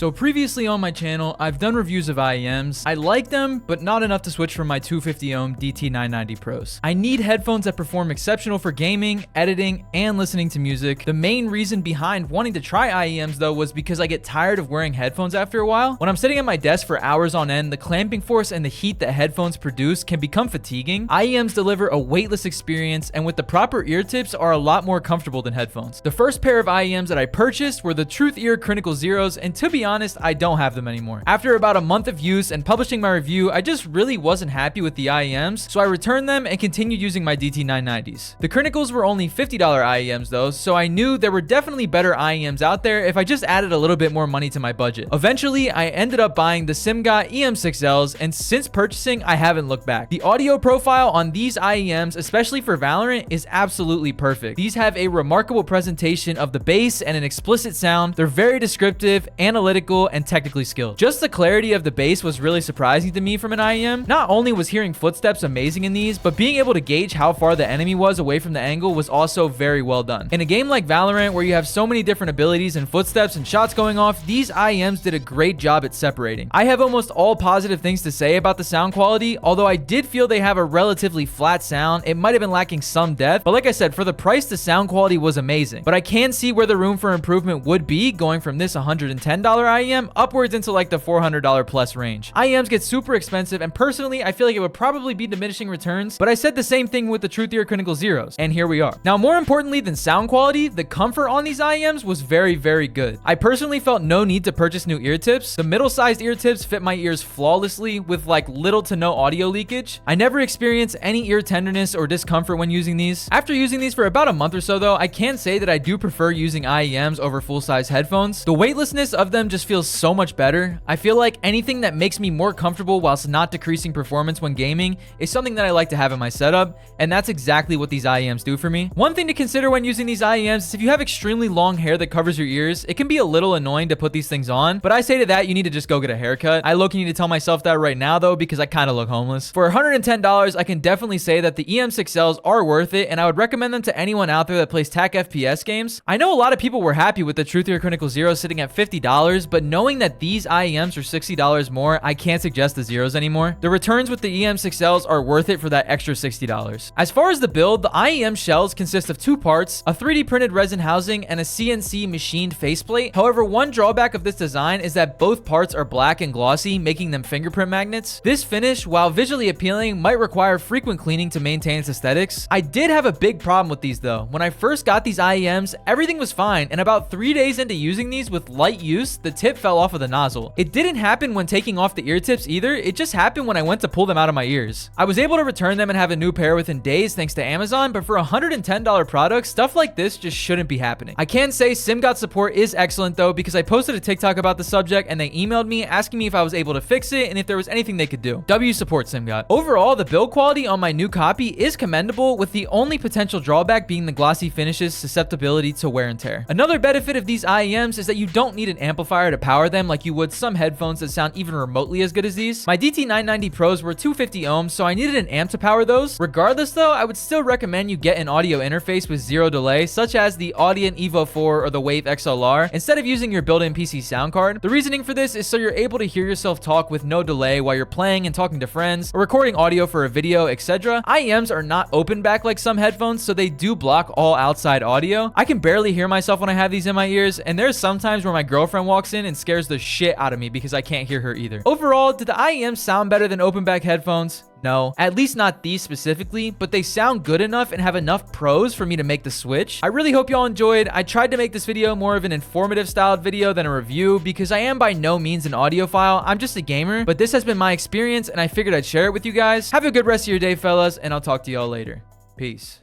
So previously on my channel, I've done reviews of IEMs. I like them, but not enough to switch from my 250 ohm DT990 Pros. I need headphones that perform exceptional for gaming, editing, and listening to music. The main reason behind wanting to try IEMs though was because I get tired of wearing headphones after a while. When I'm sitting at my desk for hours on end, the clamping force and the heat that headphones produce can become fatiguing. IEMs deliver a weightless experience, and with the proper ear tips are a lot more comfortable than headphones. The first pair of IEMs that I purchased were the Truth Ear Critical Zeros, and to be honest, I don't have them anymore. After about a month of use and publishing my review, I just really wasn't happy with the IEMs, so I returned them and continued using my DT990s. The Criticals were only $50 IEMs though, so I knew there were definitely better IEMs out there if I just added a little bit more money to my budget. Eventually, I ended up buying the Simgot EM6Ls, and since purchasing, I haven't looked back. The audio profile on these IEMs, especially for Valorant, is absolutely perfect. These have a remarkable presentation of the bass and an explicit sound. They're very descriptive, analytical, and technically skilled. Just the clarity of the bass was really surprising to me from an IEM. Not only was hearing footsteps amazing in these, but being able to gauge how far the enemy was away from the angle was also very well done. In a game like Valorant, where you have so many different abilities and footsteps and shots going off, these IEMs did a great job at separating. I have almost all positive things to say about the sound quality, although I did feel they have a relatively flat sound. It might have been lacking some depth, but like I said, for the price, the sound quality was amazing. But I can see where the room for improvement would be, going from this $110 IEM upwards into like the $400 plus range. IEMs get super expensive, and personally, I feel like it would probably be diminishing returns, but I said the same thing with the Truth Ear Critical Zeros, and here we are. Now, more importantly than sound quality, the comfort on these IEMs was very, very good. I personally felt no need to purchase new ear tips. The middle-sized ear tips fit my ears flawlessly with like little to no audio leakage. I never experienced any ear tenderness or discomfort when using these. After using these for about a month or so though, I can say that I do prefer using IEMs over full-size headphones. The weightlessness of them just feels so much better. I feel like anything that makes me more comfortable whilst not decreasing performance when gaming is something that I like to have in my setup, and that's exactly what these IEMs do for me. One thing to consider when using these IEMs is if you have extremely long hair that covers your ears, it can be a little annoying to put these things on, but I say to that, you need to just go get a haircut. I low-key need to tell myself that right now though, because I kind of look homeless. For $110, I can definitely say that the EM6Ls are worth it, and I would recommend them to anyone out there that plays TAC FPS games. I know a lot of people were happy with the Truth Ear Critical Zeros sitting at $50, but knowing that these IEMs are $60 more, I can't suggest the Zeros anymore. The returns with the EM6Ls are worth it for that extra $60. As far as the build, the IEM shells consist of two parts, a 3D printed resin housing and a CNC machined faceplate. However, one drawback of this design is that both parts are black and glossy, making them fingerprint magnets. This finish, while visually appealing, might require frequent cleaning to maintain its aesthetics. I did have a big problem with these though. When I first got these IEMs, everything was fine, and about 3 days into using these with light use, the tip fell off of the nozzle. It didn't happen when taking off the ear tips either, it just happened when I went to pull them out of my ears. I was able to return them and have a new pair within days thanks to Amazon, but for $110 products, stuff like this just shouldn't be happening. I can say Simgot support is excellent though, because I posted a TikTok about the subject and they emailed me asking me if I was able to fix it and if there was anything they could do. W support Simgot. Overall, the build quality on my new copy is commendable, with the only potential drawback being the glossy finishes susceptibility to wear and tear. Another benefit of these IEMs is that you don't need an amplifier to power them like you would some headphones that sound even remotely as good as these. My DT990 Pros were 250 ohms, so I needed an amp to power those. Regardless though, I would still recommend you get an audio interface with zero delay, such as the Audient Evo 4 or the Wave XLR, instead of using your built-in PC sound card. The reasoning for this is so you're able to hear yourself talk with no delay while you're playing and talking to friends, or recording audio for a video, etc. IEMs are not open back like some headphones, so they do block all outside audio. I can barely hear myself when I have these in my ears, and there's sometimes where my girlfriend walks in and scares the shit out of me because I can't hear her either. Overall, did the IEMs sound better than open back headphones? No, at least not these specifically, but they sound good enough and have enough pros for me to make the switch. I really hope y'all enjoyed. I tried to make this video more of an informative styled video than a review, because I am by no means an audiophile. I'm just a gamer, but this has been my experience and I figured I'd share it with you guys. Have a good rest of your day, fellas, and I'll talk to y'all later. Peace.